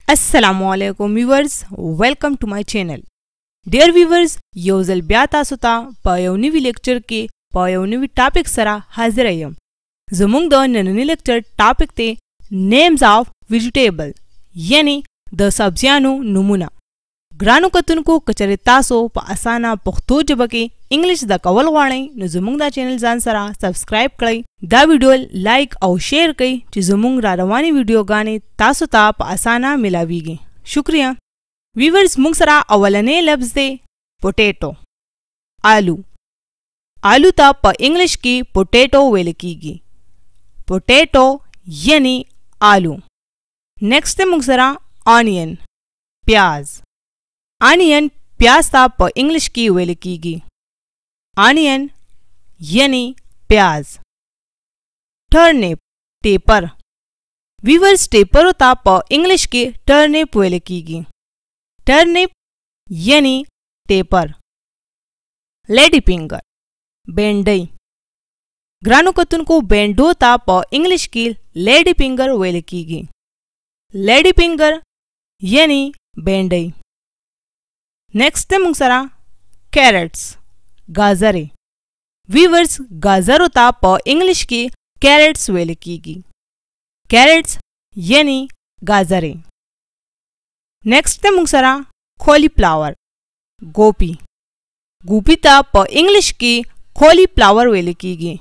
Assalamualaikum viewers, welcome to my channel. Dear viewers, योजल ब्याता सुता पायोनिवी lecture के पायोनिवी topic सरा हाजिर आयम. ज़मुंग द नननी लेक्चर टॉपिक ते names of vegetable यानी द सब्जियानु नमूना. ग्रानु कतुन को कचरे तासो प आसाना पख्तो जबके इंग्लिश द कवल वाणे न ज़मुंग द चैनल जान सरा सब्सक्राइब कई दा वीडियो लाइक और शेयर कई ची ज़मुंग रा रवानी वीडियो गाने तासो ता प आसाना मिलावीगे. शुक्रिया. वीवर्स मुंग सरा अवलने लफ्ज़ दे पोटैटो आलू. आलू ता प इंग्लिश की पोटैटो वेल कीगी. पोटैटो यानी आलू. नेक्स्ट मुंग सरा ऑनियन प्याज. ऑनियन प्याज ता प इंग्लिश की वेल कीगी. ऑनियन यानी प्याज. Turnip taper. वीवर्स टेपर ता प इंग्लिश की टर्निप वेल कीगी. टर्निप यानी टेपर. लेडी फिंगर बेंडई. ग्रानु कतुन को बेंडो ता प इंग्लिश की लेडी फिंगर वेल कीगी. लेडी फिंगर यानी बेंडई. नेक्स्ट मुंग सरा कैरेट्स गाजरे. वीवर्स गाजर ता प इंग्लिश की कैरेट्स वेल कीगी. कैरेट्स यानी गाजरे. नेक्स्ट मुंग सरा कॉलीफ्लावर गोपी. गोपी ता प इंग्लिश की कॉलीफ्लावर वेल कीगी.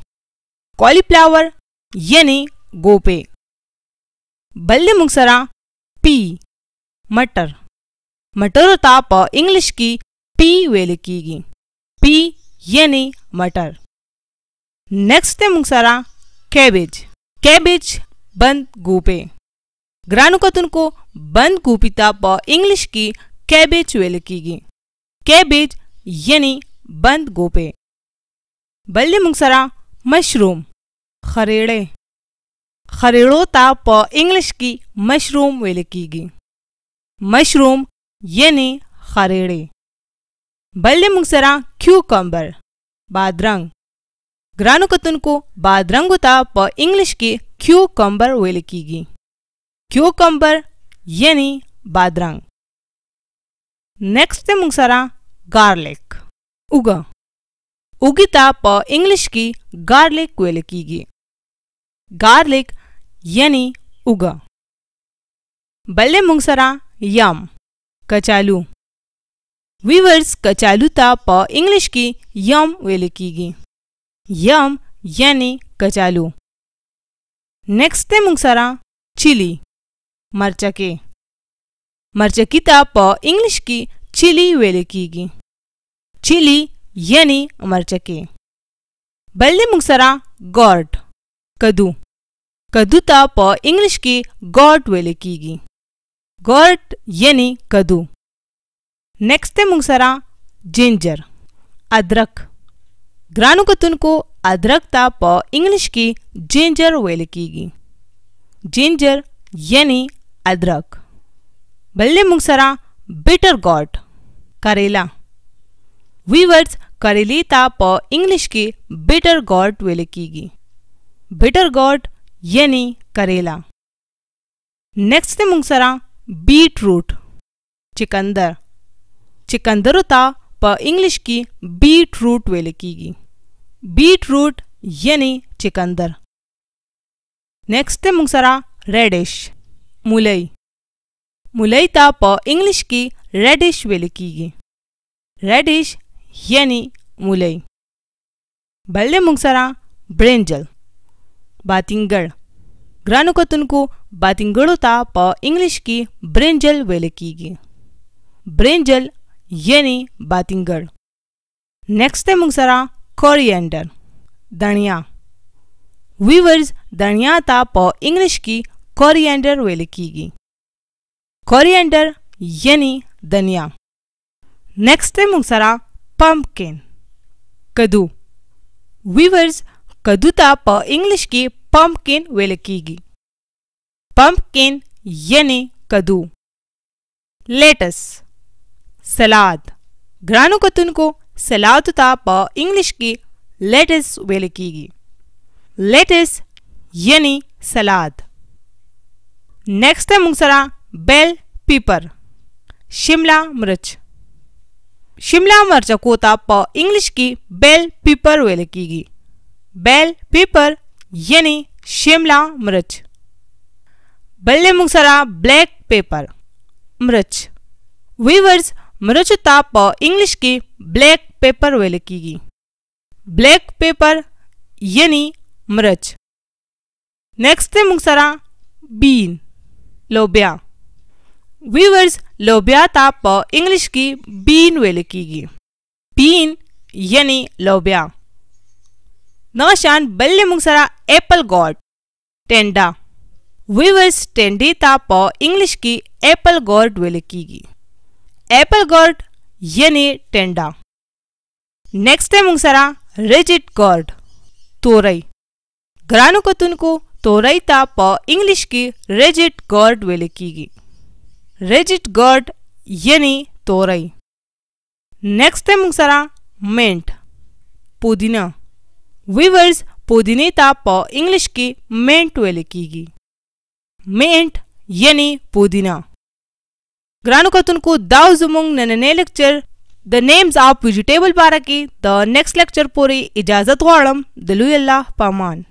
कॉलीफ्लावर यानी गोपे. बल्ले मुंग सरा पी मटर. मटर ता प इंग्लिश की पी वेल कीगी. पी यानी मटर. नेक्स्ट मुंग सरा कैबेज. कैबेज बंद गोपे. ग्रानु कतुन को बंद गोपी ता प इंग्लिश की कैबेज वेल कीगी. कैबेज यानी बंद गोपे. बल्ले मुंग सरा मशरूम खरेड़े. खरेड़ो ता प इंग्लिश की मशरूम वेल कीगी. मशरूम यानी खरेड़े. बल्ले मुंग सरा क्यूकम्बर बादरंग. ग्रानु कतुन को बादरंग ता प इंग्लिश की क्यूकम्बर वेल कीगी. क्यूकम्बर यानी बादरंग. नेक्स्ट मुंग सरा गार्लिक उगा. उगी ता प इंग्लिश की गार्लिक वेल कीगी. गार्लिक यानी उगा. बल्ले मुंग सरा यम कचालू. वीवर्स कचालू ता प इंग्लिश की यम वेल कीगी. यम यानी कचालू. नेक्स्ट मुंग सरा चिली मरचके. मरचकी ता प इंग्लिश की चिली वेल कीगी. चिली यानी मरचके. बल्ले मुंग सरा गॉट कद्दू. कद्दू ता प इंग्लिश की गॉट वेल कीगी. गॉट यानी कद्दू. नेक्स्ट मुंग सरा जिंजर अदरक. ग्रानु कतुन को अदरक ता प इंग्लिश की जिंजर वेल कीगी. जिंजर यानी अदरक. बल्ले मुंग सरा बिटर गॉट करेला. वीवर्स करेली ता प इंग्लिश की बिटर गॉट वेल कीगी. बिटर गॉट यानी करेला. नेक्स्ट मुंग सरा बीट रूट चिकंदर. चिकंदर ता प इंग्लिश की बीट रूट वेल कीगी. बीट रूट यानी चिकंदर. नेक्स्ट मुंग सरा रेडिश मुलई. मुलई ता प इंग्लिश की रेडिश वेल कीगी. रेडिश यानी मुलई. बल्ले मुंग सरा ब्रिंजल बातिंगड़. ग्रानु कतुन को बातिंगड़ो ता प इंग्लिश की ब्रिंजल वेल कीगी. ब्रिंजल यानी बातिंगड़. नेक्स्ट मुंग सरा कोरिएंडर धनिया. वीवर्स धनिया ता प इंग्लिश की कोरिएंडर वेल कीगी. कोरिएंडर यानी धनिया. नेक्स्ट मुंग सरा पंपकिन कद्दू. वीवर्स कद्दू ता प इंग्लिश की पंपकिन वेल कीगी. पंपकिन यानी कद्दू. लेटस सलाद. ग्रानु कतुन को सलाद ता प इंग्लिश की लेटस वेल कीगी. लेटस यानी सलाद. नेक्स्ट मुंग सरा बेल पेपर शिमला मिर्च। शिमला मिर्च को प इंग्लिश की बेल पेपर वेल कीगी। बेल पेपर यानी शिमला मिर्च। बल्ले मुंगसरा ब्लैक पेपर मिर्च। वीवर्स मिर्च प इंग्लिश की ब्लैक पेपर वेल कीगी। ब्लैक पेपर यानी मिर्च। नेक्स्ट मुंगसरा बीन लोबिया। वीवर्स लोबिया प इंग्लिश की बीन वेल कीगी। बीन यानी लोबिया। नौशान बल्ले मुंगसरा एप्पल गॉड टेंडा। वीवर्स टेंडी प इंग्लिश की एप्पल गॉड वेल कीगी। एप्पल गॉड यानी टेंडा। नेक्स्ट मुंगसरा रिजिड गॉड तोरई। ग्रानु कतुन को तोरई प इंग्लिश की रिजिड गॉड वेल कीगी। रिजिड गॉड यानी तोरई। नेक्स्ट मुंगसरा मिंट पुदीना। वीवर्स पुदीने प इंग्लिश की मिंट वेल कीगी। मिंट यानी पुदीना। ग्रानु कतुन को दाव जुमुंग ननने lecture the names of vegetable पारा की द नेक्स्ट लेक्चर पूरी इजाजत वाड़म दिलु अल्लाह पामान।